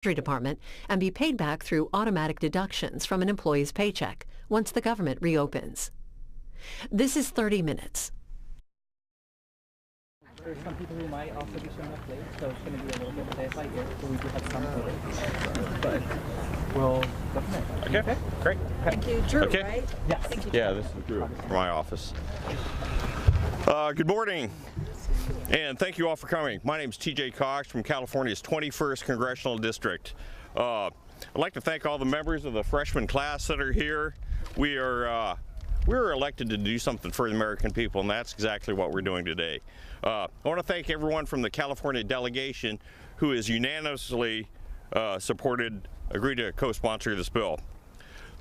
Treasury Department and be paid back through automatic deductions from an employee's paycheck once the government reopens. This is 30 Minutes. There's some people who might also be showing up late, so it's going to be a little bit of a day by ear, so we do have some delays. But we'll go from there. Okay, great. Thank you. Drew, Okay. right? Yes. Thank you. Yeah, this is Drew from my office. Good morning, and thank you all for coming. My name is TJ Cox from California's 21st Congressional District. I'd like to thank all the members of the freshman class that are here. We were elected to do something for the American people, and that's exactly what we're doing today. I want to thank everyone from the California delegation who has unanimously agreed to co-sponsor this bill.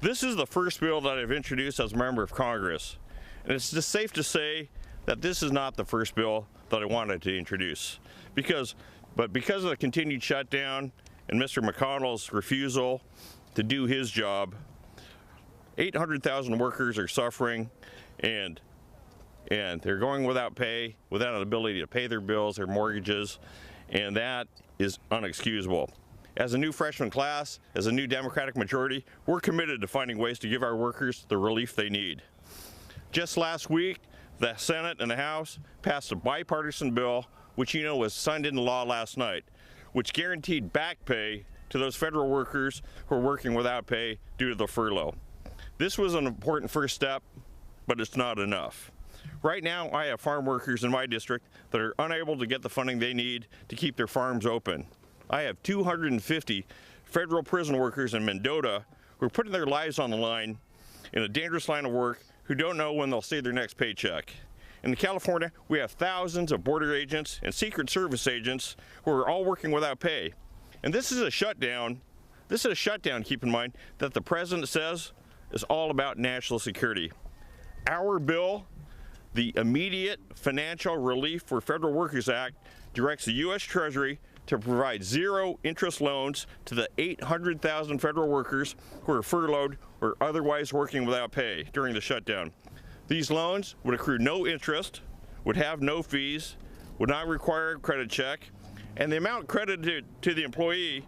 This is the first bill that I've introduced as a member of Congress, and it's just safe to say that this is not the first bill that I wanted to introduce. Because of the continued shutdown and Mr. McConnell's refusal to do his job, 800,000 workers are suffering, and they're going without pay, without an ability to pay their bills, their mortgages, and that is unexcusable. As a new freshman class, as a new Democratic majority, we're committed to finding ways to give our workers the relief they need. Just last week, the Senate and the House passed a bipartisan bill, which you know was signed into law last night, which guaranteed back pay to those federal workers who are working without pay due to the furlough. This was an important first step, but it's not enough. Right now, I have farm workers in my district that are unable to get the funding they need to keep their farms open. I have 250 federal prison workers in Mendota who are putting their lives on the line in a dangerous line of work who don't know when they'll see their next paycheck. In California, we have thousands of border agents and Secret Service agents who are all working without pay. And this is a shutdown. This is a shutdown, keep in mind, that the president says is all about national security. Our bill, the Immediate Financial Relief for Federal Workers Act, directs the U.S. Treasury to provide zero-interest loans to the 800,000 federal workers who are furloughed or otherwise working without pay during the shutdown. These loans would accrue no interest, would have no fees, would not require a credit check, and the amount credited to the employee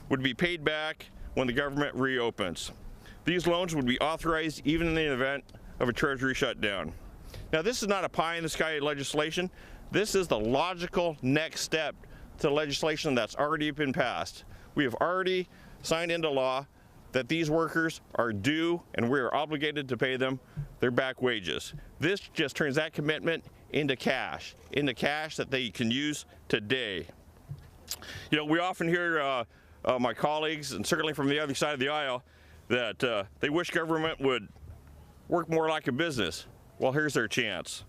would be paid back when the government reopens. These loans would be authorized even in the event of a Treasury shutdown. Now, this is not a pie-in-the-sky legislation. This is the logical next step to legislation that's already been passed. We have already signed into law that these workers are due and we are obligated to pay them their back wages. This just turns that commitment into cash that they can use today. You know, we often hear my colleagues, and certainly from the other side of the aisle, that they wish government would work more like a business. Well, here's their chance.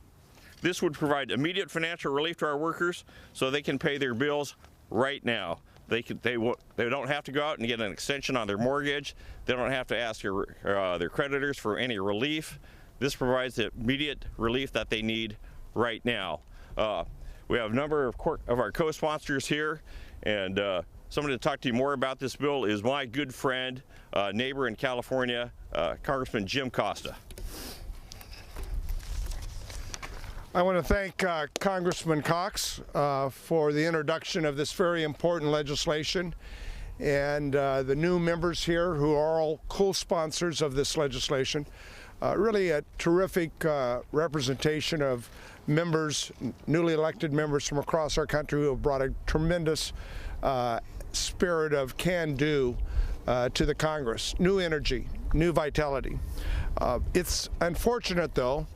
This would provide immediate financial relief to our workers so they can pay their bills right now. They don't have to go out and get an extension on their mortgage. They don't have to ask their creditors for any relief. This provides the immediate relief that they need right now. We have a number of our co-sponsors here, and somebody to talk to you more about this bill is my good friend, neighbor in California, Congressman Jim Costa. I want to thank Congressman Cox for the introduction of this very important legislation, and the new members here who are all co-sponsors of this legislation. Really a terrific representation of members, newly elected members from across our country who have brought a tremendous spirit of can-do to the Congress. New energy, new vitality. It's unfortunate, though,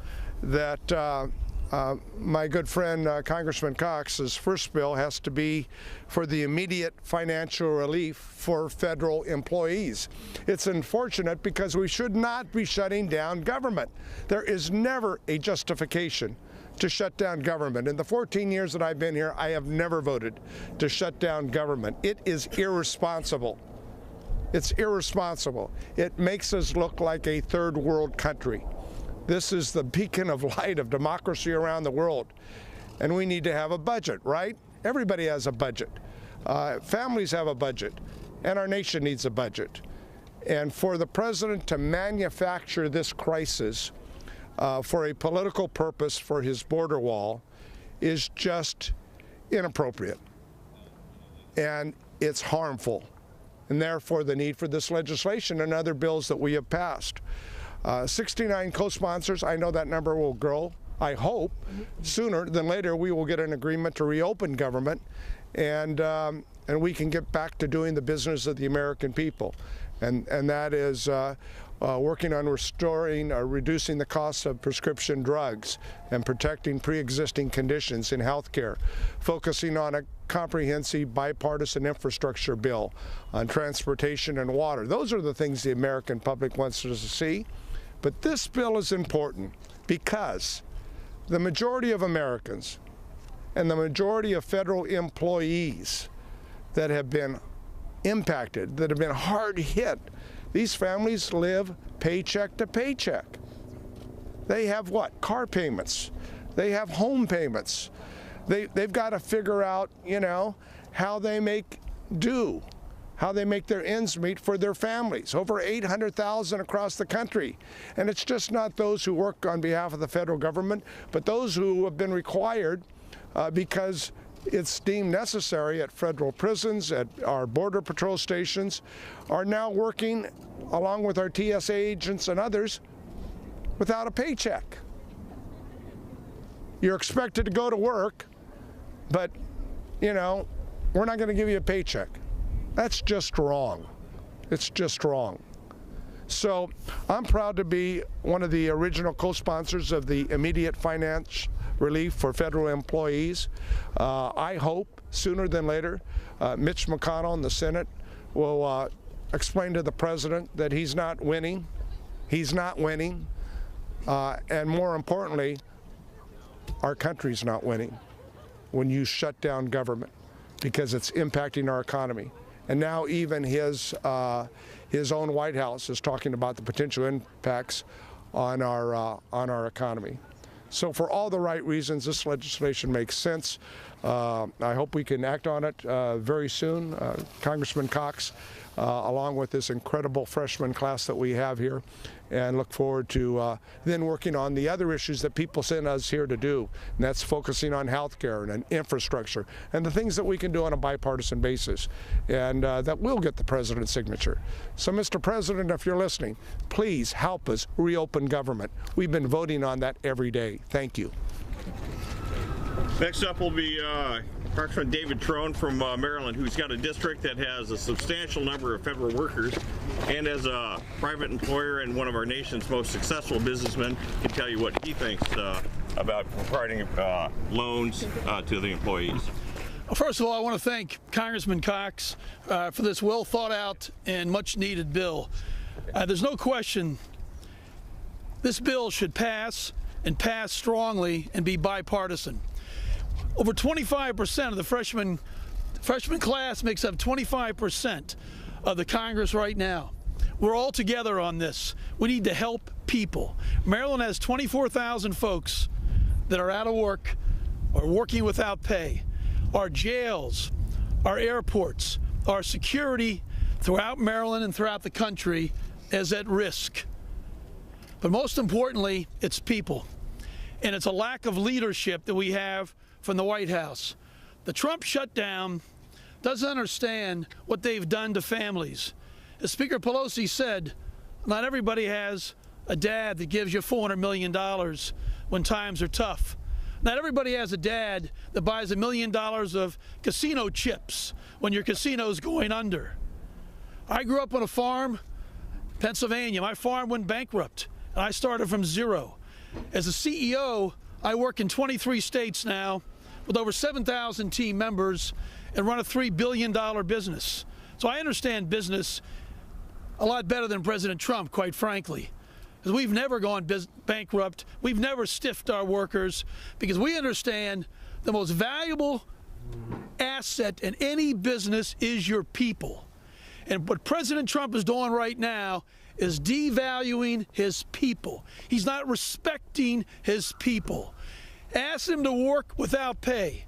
that my good friend Congressman Cox's first bill has to be for the immediate financial relief for federal employees. It's unfortunate because we should not be shutting down government. There is never a justification to shut down government. In the 14 years that I've been here, I have never voted to shut down government. It is irresponsible. It's irresponsible. It makes us look like a third world country. This is the beacon of light of democracy around the world. And we need to have a budget, right? Everybody has a budget. Families have a budget. And our nation needs a budget. And for the president to manufacture this crisis for a political purpose for his border wall is just inappropriate. And it's harmful. and therefore the need for this legislation and other bills that we have passed. 69 co-sponsors. I know that number will grow. I hope sooner than later we will get an agreement to reopen government, and we can get back to doing the business of the American people, and that is working on restoring or reducing the costs of prescription drugs and protecting pre-existing conditions in health care, focusing on a comprehensive bipartisan infrastructure bill on transportation and water. Those are the things the American public wants us to see. But this bill is important because the majority of Americans and the majority of federal employees that have been impacted, that have been hard hit, these families live paycheck to paycheck. They have what? Car payments. They have home payments. They've got to figure out, you know, how they make do, how they make their ends meet for their families. Over 800,000 across the country. And it's just not those who work on behalf of the federal government, but those who have been required because it's deemed necessary at federal prisons, at our border patrol stations, are now working along with our TSA agents and others without a paycheck. You're expected to go to work, but, you know, we're not going to give you a paycheck. That's just wrong. It's just wrong. So I'm proud to be one of the original co-sponsors of the immediate finance relief for federal employees. I hope sooner than later Mitch McConnell in the Senate will explain to the president that he's not winning. He's not winning. And more importantly, our country's not winning when you shut down government because it's impacting our economy. And now even his own White House is talking about the potential impacts on our economy. So for all the right reasons, this legislation makes sense. I hope we can act on it very soon. Congressman Cox, along with this incredible freshman class that we have here, and look forward to then working on the other issues that people send us here to do, and that's focusing on health care and infrastructure and the things that we can do on a bipartisan basis, and that will get the president's signature. So, Mr. President, if you're listening, please help us reopen government. We've been voting on that every day. Thank you. Next up will be Congressman David Trone from Maryland, who's got a district that has a substantial number of federal workers, and as a private employer and one of our nation's most successful businessmen, can tell you what he thinks about providing loans to the employees. Well, first of all, I want to thank Congressman Cox for this well thought out and much needed bill. There's no question this bill should pass, and pass strongly, and be bipartisan. Over 25% of the freshman class makes up 25% of the Congress right now. We're all together on this. We need to help people. Maryland has 24,000 folks that are out of work or working without pay. Our jails, our airports, our security throughout Maryland and throughout the country is at risk. But most importantly, it's people. And it's a lack of leadership that we have from the White House. The Trump shutdown doesn't understand what they've done to families. As Speaker Pelosi said, not everybody has a dad that gives you $400 million when times are tough. Not everybody has a dad that buys $1 million of casino chips when your casino's going under. I grew up on a farm, Pennsylvania. My farm went bankrupt, and I started from zero. As a CEO, I work in 23 states now with over 7,000 team members and run a $3 billion business. So I understand business a lot better than President Trump, quite frankly. Because we've never gone bankrupt. We've never stiffed our workers because we understand the most valuable asset in any business is your people. And what President Trump is doing right now is devaluing his people. He's not respecting his people. Ask him to work without pay.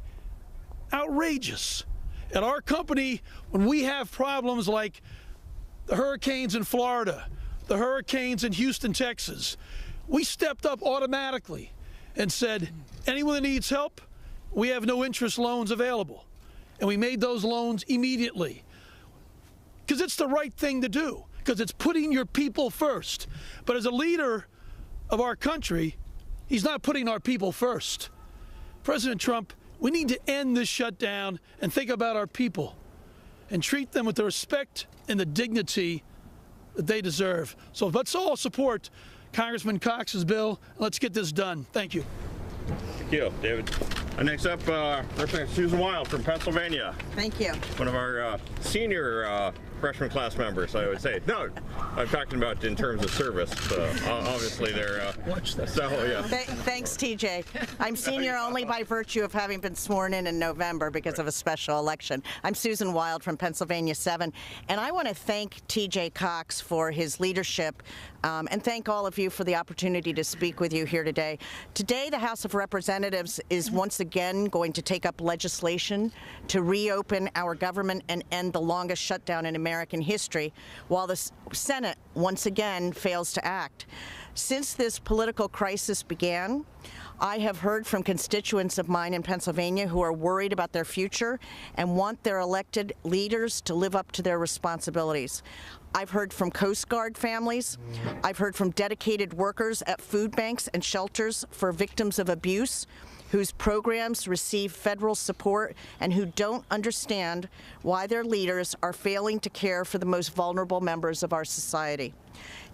Outrageous. At our company, when we have problems like the hurricanes in Florida, the hurricanes in Houston, Texas, we stepped up automatically and said, anyone that needs help, we have no interest loans available. And we made those loans immediately. because it's the right thing to do, because it's putting your people first. But as a leader of our country, he's not putting our people first. President Trump, we need to end this shutdown and think about our people and treat them with the respect and the dignity that they deserve. So let's all support Congressman Cox's bill. Let's get this done. Thank you. Thank you, David. Next up, Representative Susan Wild from Pennsylvania. Thank you. One of our senior freshman class members, I would say. No, I'm talking about in terms of service. Obviously, they're. Watch this. So, yeah. Thanks, TJ. I'm senior only by virtue of having been sworn in November because of a special election. I'm Susan Wild from Pennsylvania 7, and I want to thank TJ Cox for his leadership and thank all of you for the opportunity to speak with you here today. Today, the House of Representatives is once again going to take up legislation to reopen our government and end the longest shutdown in American history, while the Senate once again fails to act. Since this political crisis began, I have heard from constituents of mine in Pennsylvania who are worried about their future and want their elected leaders to live up to their responsibilities. I've heard from Coast Guard families. I've heard from dedicated workers at food banks and shelters for victims of abuse, whose programs receive federal support and who don't understand why their leaders are failing to care for the most vulnerable members of our society.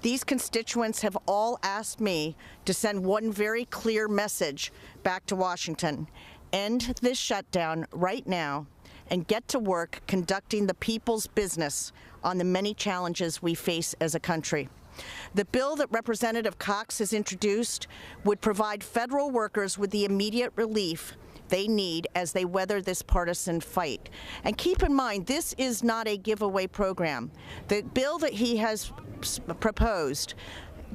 These constituents have all asked me to send one very clear message back to Washington: end this shutdown right now and get to work conducting the people's business on the many challenges we face as a country. The bill that Representative Cox has introduced would provide federal workers with the immediate relief they need as they weather this partisan fight. And keep in mind, this is not a giveaway program. The bill that he has proposed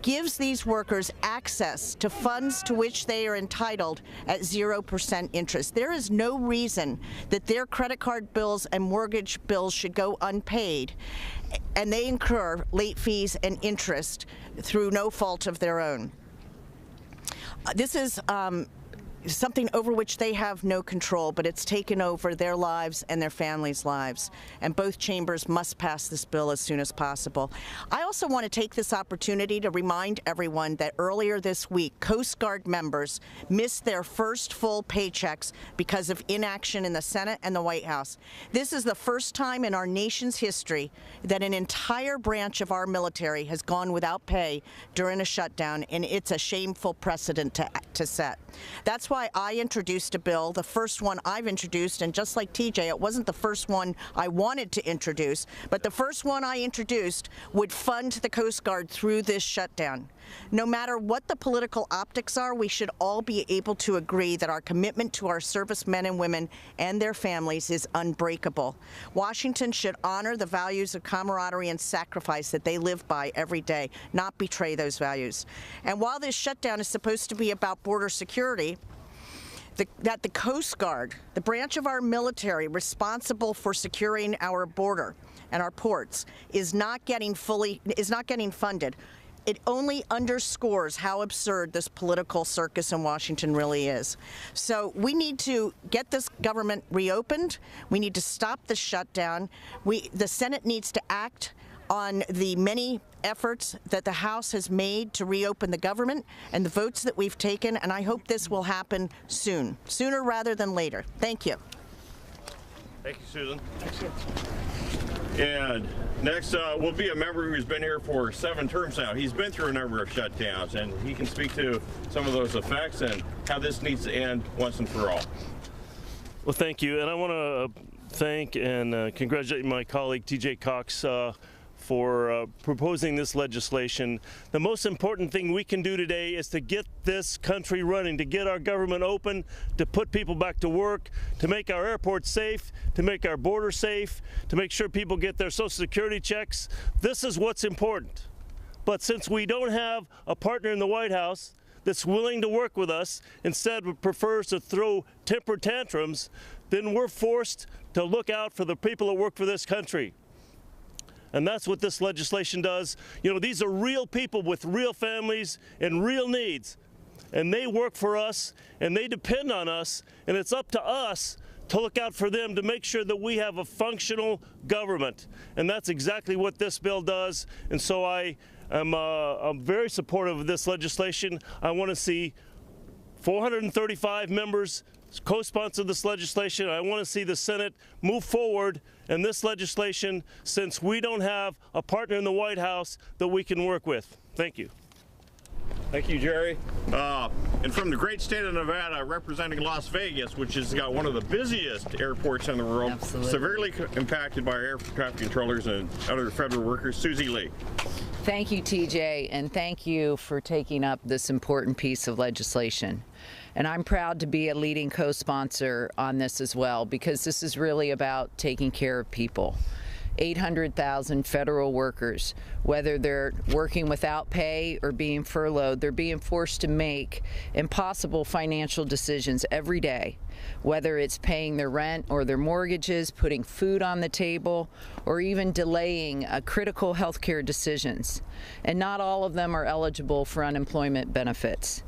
gives these workers access to funds to which they are entitled at 0% interest. There is no reason that their credit card bills and mortgage bills should go unpaid, and they incur late fees and interest through no fault of their own. This is something over which they have no control, but it's taken over their lives and their families' lives. And both chambers must pass this bill as soon as possible. I also want to take this opportunity to remind everyone that earlier this week, Coast Guard members missed their first full paychecks because of inaction in the Senate and the White House. This is the first time in our nation's history that an entire branch of our military has gone without pay during a shutdown, and it's a shameful precedent to set. That's why I introduced a bill, the first one I've introduced, and just like TJ, it wasn't the first one I wanted to introduce, but the first one I introduced would fund the Coast Guard through this shutdown. No matter what the political optics are, we should all be able to agree that our commitment to our servicemen and women and their families is unbreakable. Washington should honor the values of camaraderie and sacrifice that they live by every day, not betray those values. And while this shutdown is supposed to be about border security, that the Coast Guard, the branch of our military responsible for securing our border and our ports, is not getting funded. It only underscores how absurd this political circus in Washington really is. So we need to get this government reopened. We need to stop the shutdown. The Senate needs to act on the many efforts that the House has made to reopen the government and the votes that we've taken, and I hope this will happen soon, sooner rather than later. Thank you. Thank you, Susan. And next will be a member who's been here for 7 terms now. He's been through a number of shutdowns, and he can speak to some of those effects and how this needs to end once and for all. Well, thank you, and I want to thank and congratulate my colleague TJ Cox for proposing this legislation. The most important thing we can do today is to get this country running, to get our government open, to put people back to work, to make our airports safe, to make our border safe, to make sure people get their Social Security checks. This is what's important. But since we don't have a partner in the White House that's willing to work with us, instead prefers to throw temper tantrums, then we're forced to look out for the people that work for this country. And that's what this legislation does. You know, these are real people with real families and real needs. And they work for us, and they depend on us, and it's up to us to look out for them, to make sure that we have a functional government. And that's exactly what this bill does. And so I'm very supportive of this legislation. I want to see 435 members co-sponsor this legislation. I want to see the Senate move forward in this legislation, since we don't have a partner in the White House that we can work with. Thank you. Thank you, Jerry. And from the great state of Nevada, representing Las Vegas, which has got one of the busiest airports in the world, Absolutely. Severely impacted by air traffic controllers and other federal workers, Susie Lee. Thank you, TJ, and thank you for taking up this important piece of legislation. And I'm proud to be a leading co-sponsor on this as well, because this is really about taking care of people. 800,000 federal workers, whether they're working without pay or being furloughed, they're being forced to make impossible financial decisions every day, whether it's paying their rent or their mortgages, putting food on the table, or even delaying critical health care decisions. And not all of them are eligible for unemployment benefits.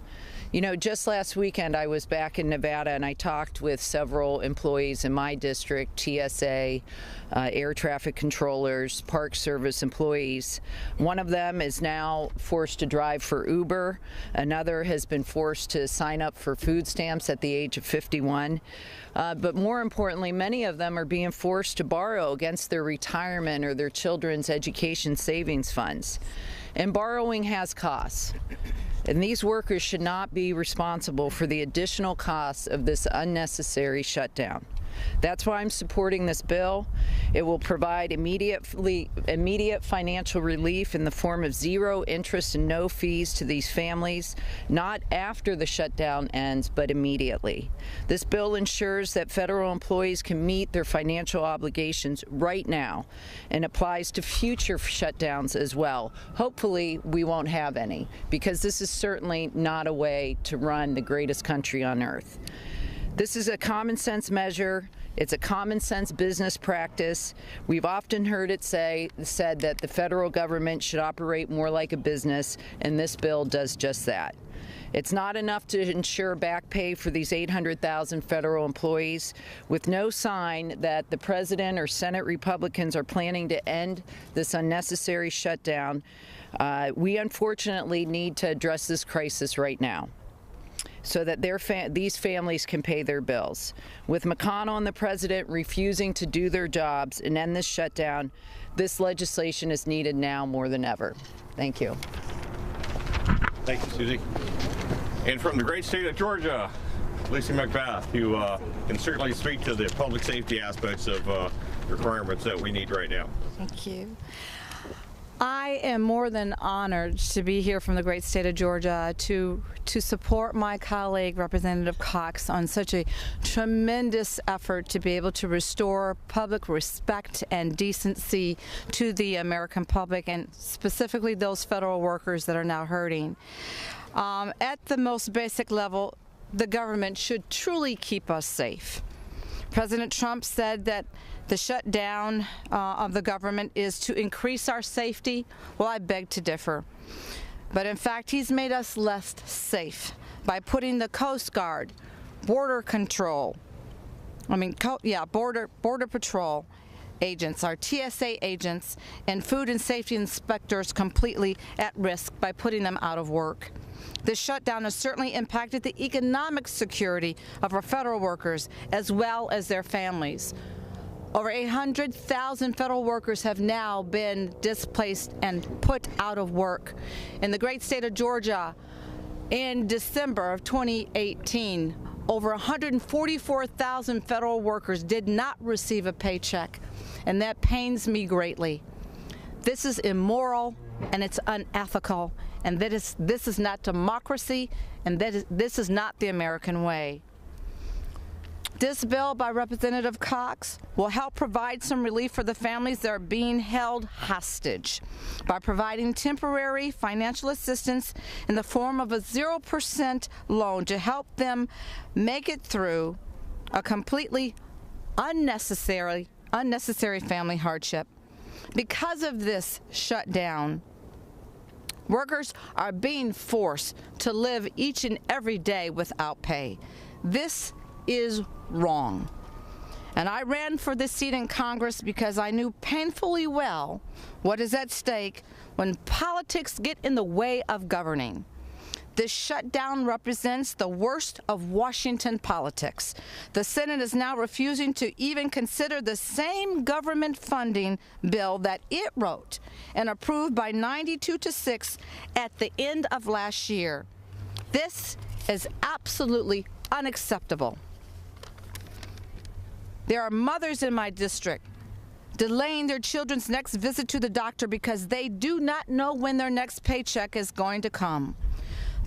You know, just last weekend I was back in Nevada and I talked with several employees in my district, TSA, air traffic controllers, Park Service employees. One of them is now forced to drive for Uber. Another has been forced to sign up for food stamps at the age of 51. But more importantly, many of them are being forced to borrow against their retirement or their children's education savings funds. And borrowing has costs. And these workers should not be responsible for the additional costs of this unnecessary shutdown. That's why I'm supporting this bill. It will provide immediate financial relief in the form of zero interest and no fees to these families, not after the shutdown ends, but immediately. This bill ensures that federal employees can meet their financial obligations right now and applies to future shutdowns as well. Hopefully, we won't have any, because this is certainly not a way to run the greatest country on earth. This is a common sense measure. It's a common sense business practice. We've often heard it said that the federal government should operate more like a business, and this bill does just that. It's not enough to ensure back pay for these 800,000 federal employees, with no sign that the President or Senate Republicans are planning to end this unnecessary shutdown. We unfortunately need to address this crisis right now, so that these families can pay their bills. With McConnell and the President refusing to do their jobs and end this shutdown, this legislation is needed now more than ever. Thank you. Thank you, Susie. And from the great state of Georgia, Lisa McBath, who can certainly speak to the public safety aspects of requirements that we need right now. Thank you. I am more than honored to be here from the great state of Georgia to support my colleague, Representative Cox, on such a tremendous effort to be able to restore public respect and decency to the American public, and specifically those federal workers that are now hurting. At the most basic level, the government should truly keep us safe. President Trump said that the shutdown of the government is to increase our safety. Well, I beg to differ. But in fact, he's made us less safe by putting the Coast Guard, Border Control, Border Patrol agents, our TSA agents, and food and safety inspectors completely at risk by putting them out of work. This shutdown has certainly impacted the economic security of our federal workers as well as their families. Over 800,000 federal workers have now been displaced and put out of work. In the great state of Georgia, in December of 2018, over 144,000 federal workers did not receive a paycheck, and that pains me greatly. This is immoral and it's unethical, and this is not democracy, and this is not the American way. This bill by Representative Cox will help provide some relief for the families that are being held hostage by providing temporary financial assistance in the form of a 0% loan to help them make it through a completely unnecessary family hardship. Because of this shutdown, workers are being forced to live each and every day without pay. This is wrong. And I ran for this seat in Congress because I knew painfully well what is at stake when politics get in the way of governing. This shutdown represents the worst of Washington politics. The Senate is now refusing to even consider the same government funding bill that it wrote and approved by 92-6 at the end of last year. This is absolutely unacceptable. There are mothers in my district delaying their children's next visit to the doctor because they do not know when their next paycheck is going to come.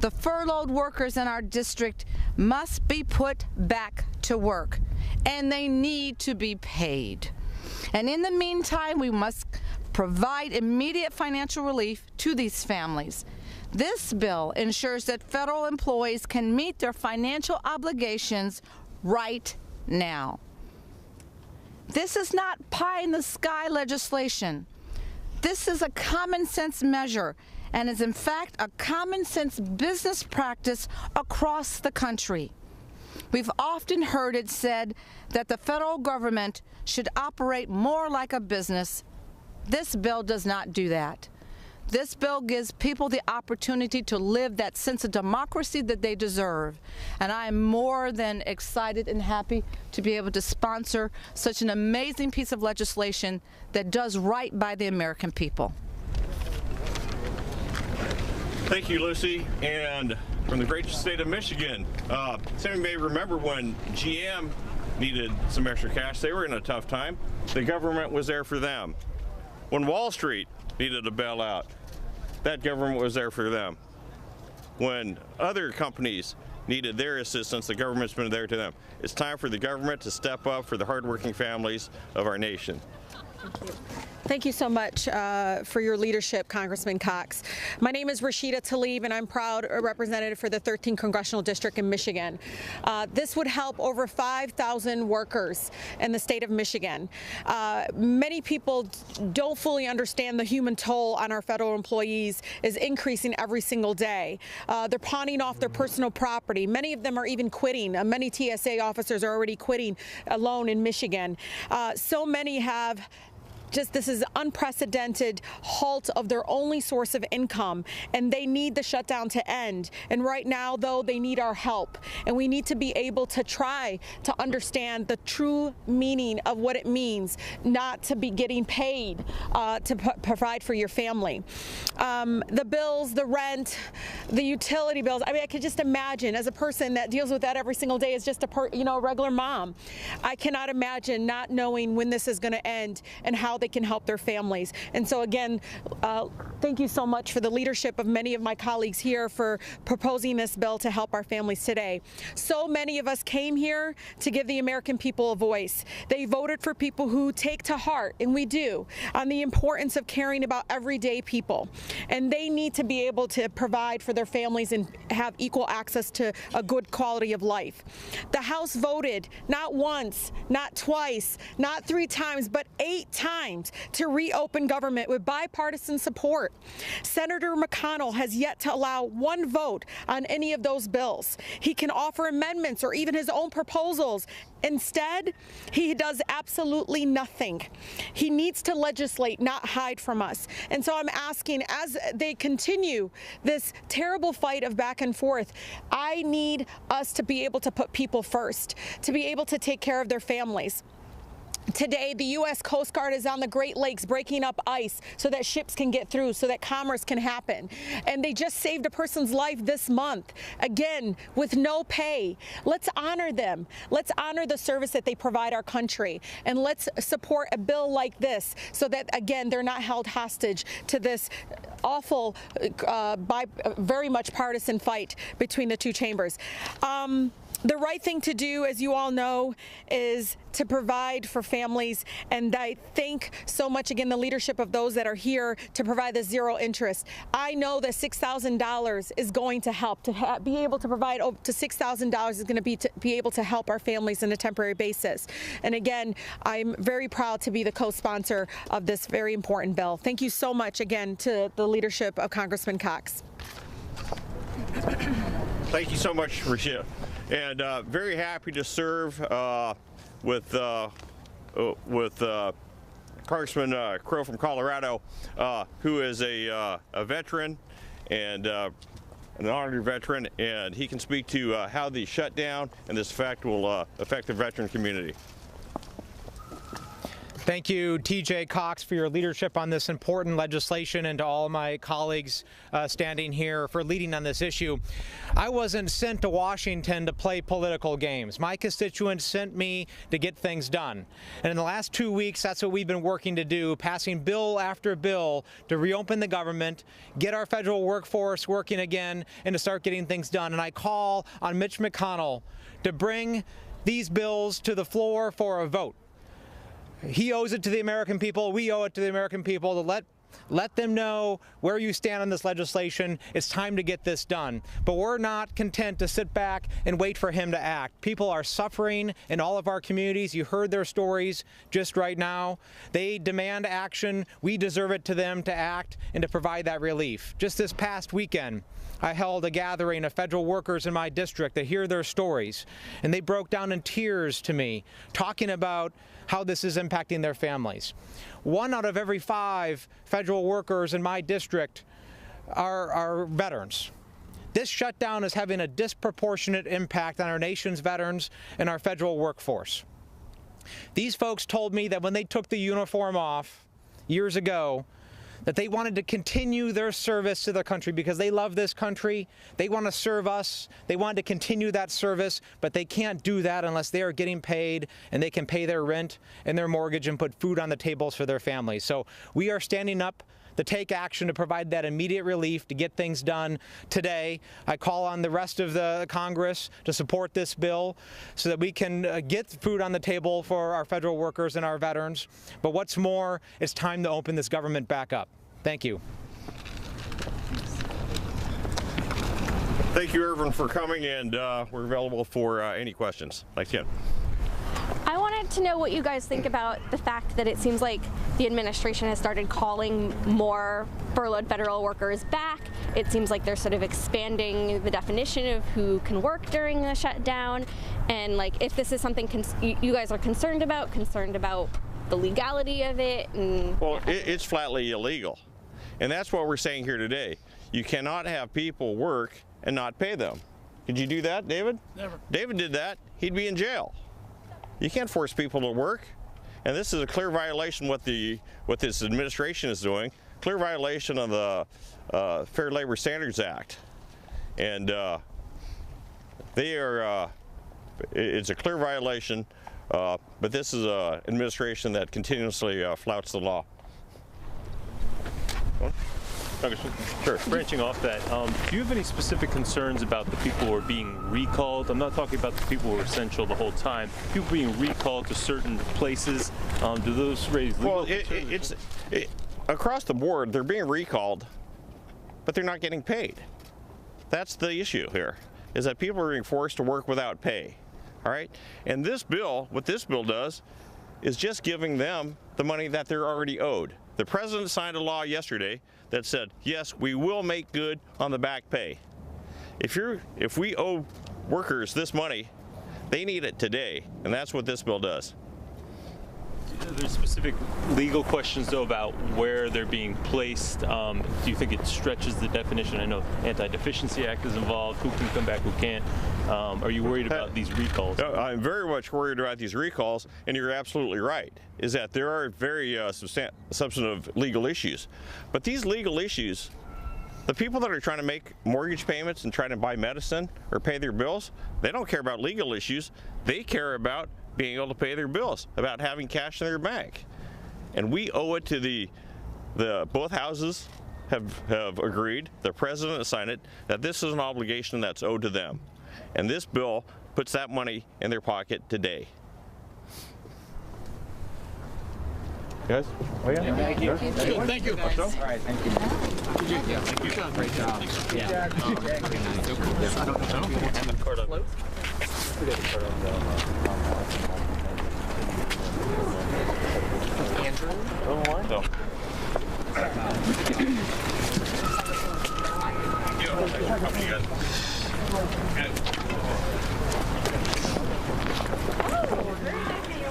The furloughed workers in our district must be put back to work, and they need to be paid. And in the meantime, we must provide immediate financial relief to these families. This bill ensures that federal employees can meet their financial obligations right now. This is not pie-in-the-sky legislation. This is a common-sense measure and is in fact a common-sense business practice across the country. We've often heard it said that the federal government should operate more like a business. This bill does not do that. This bill gives people the opportunity to live that sense of democracy that they deserve. And I am more than excited and happy to be able to sponsor such an amazing piece of legislation that does right by the American people. Thank you, Lucy. And from the great state of Michigan, some of you may remember when GM needed some extra cash. They were in a tough time. The government was there for them. When Wall Street needed a bailout, that government was there for them. When other companies needed their assistance, the government's been there to them. It's time for the government to step up for the hardworking families of our nation. Thank you. Thank you so much for your leadership, Congressman Cox. My name is Rashida Tlaib, and I'm proud representative for the 13th Congressional District in Michigan. This would help over 5,000 workers in the state of Michigan. Many people don't fully understand the human toll on our federal employees is increasing every single day. They're pawning off their personal property. Many of them are even quitting. Many TSA officers are already quitting alone in Michigan. So many have this is unprecedented halt of their only source of income, and they need the shutdown to end. And right now, though, they need our help, and we need to be able to try to understand the true meaning of what it means not to be getting paid to provide for your family. The bills, the rent, the utility bills. I mean, I could just imagine, as a person that deals with that every single day as just a regular mom, I cannot imagine not knowing when this is going to end and how they can help their families. And so again, thank you so much for the leadership of many of my colleagues here for proposing this bill to help our families today. So many of us came here to give the American people a voice. They voted for people who take to heart, and we do, on the importance of caring about everyday people. And they need to be able to provide for their families and have equal access to a good quality of life. The House voted not once, not twice, not 3 times, but 8 times to reopen government with bipartisan support. Senator McConnell has yet to allow 1 vote on any of those bills. He can offer amendments or even his own proposals. Instead, he does absolutely nothing. He needs to legislate, not hide from us. And so I'm asking, as they continue this terrible fight of back and forth, I need us to be able to put people first, to be able to take care of their families. Today, the U.S. Coast Guard is on the Great Lakes breaking up ice so that ships can get through, so that commerce can happen. And they just saved a person's life this month, again, with no pay. Let's honor them. Let's honor the service that they provide our country. And let's support a bill like this so that, again, they're not held hostage to this awful, very much partisan fight between the 2 chambers. The right thing to do, as you all know, is to provide for families, and I thank so much, again, the leadership of those that are here to provide the 0 interest. I know that $6,000 is going to help. To be able to provide up to $6,000 is going to be able to help our families on a temporary basis. And again, I'm very proud to be the co-sponsor of this very important bill. Thank you so much, again, to the leadership of Congressman Cox. Thank you so much, Rashida. And very happy to serve with Congressman Crow from Colorado, who is a veteran and an honored veteran, and he can speak to how the shutdown and this fact will affect the veteran community. Thank you, TJ Cox, for your leadership on this important legislation, and to all my colleagues standing here for leading on this issue. I wasn't sent to Washington to play political games. My constituents sent me to get things done. And in the last 2 weeks, that's what we've been working to do, passing bill after bill to reopen the government, get our federal workforce working again, and to start getting things done. And I call on Mitch McConnell to bring these bills to the floor for a vote. He owes it to the American people. We owe it to the American people to let them know where you stand on this legislation. It's time to get this done. But we're not content to sit back and wait for him to act. People are suffering in all of our communities. You heard their stories just right now. They demand action. We deserve it to them to act and to provide that relief. Just this past weekend, I held a gathering of federal workers in my district to hear their stories, and they broke down in tears to me, talking about how this is impacting their families. 1 out of every 5 federal workers in my district are veterans. This shutdown is having a disproportionate impact on our nation's veterans and our federal workforce. These folks told me that when they took the uniform off years ago, that they wanted to continue their service to their country because they love this country. They want to serve us. They want to continue that service, but they can't do that unless they are getting paid and they can pay their rent and their mortgage and put food on the tables for their families. So we are standing up to take action to provide that immediate relief, to get things done today. I call on the rest of the Congress to support this bill so that we can get food on the table for our federal workers and our veterans. But what's more, it's time to open this government back up. Thank you. Thank you, everyone, for coming, and we're available for any questions. Thanks again. I wanted to know what you guys think about the fact that it seems like the administration has started calling more furloughed federal workers back. It seems like they're sort of expanding the definition of who can work during the shutdown, and like if this is something you guys are concerned about the legality of it. Well, it's flatly illegal, and that's what we're saying here today. You cannot have people work and not pay them. Could you do that, David? Never. David did that. He'd be in jail. You can't force people to work, and this is a clear violation what this administration is doing. Clear violation of the Fair Labor Standards Act, and they are. It's a clear violation, but this is an administration that continuously flouts the law. Sure. Branching off that, do you have any specific concerns about the people who are being recalled? I'm not talking about the people who are essential the whole time. People being recalled to certain places. Do those raise legal concerns? Across the board, they're being recalled, but they're not getting paid. That's the issue here, is that people are being forced to work without pay. All right? And this bill, what this bill does, is just giving them the money that they're already owed. The president signed a law yesterday that said, yes, we will make good on the back pay. If we owe workers this money, they need it today, and that's what this bill does. There's specific legal questions, though, about where they're being placed. Do you think it stretches the definition? I know Anti-Deficiency Act is involved. Who can come back, who can't? Are you worried about these recalls? I'm very much worried about these recalls, and you're absolutely right, is that there are very substantive legal issues. But these legal issues, the people that are trying to make mortgage payments and trying to buy medicine or pay their bills, they don't care about legal issues. They care about being able to pay their bills, about having cash in their bank. And we owe it to the both houses have agreed, the president has signed it, that this is an obligation that's owed to them. And this bill puts that money in their pocket today. Guys? Oh yeah? Thank you. Thank you. All right, thank you. Thank you. Great job. Yeah. Andrew? No. Oh,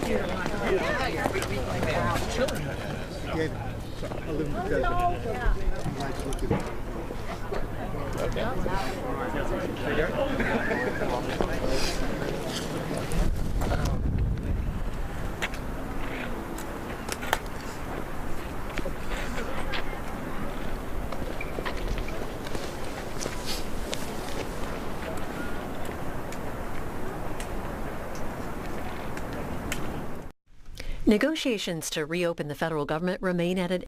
Negotiations to reopen the federal government remain at an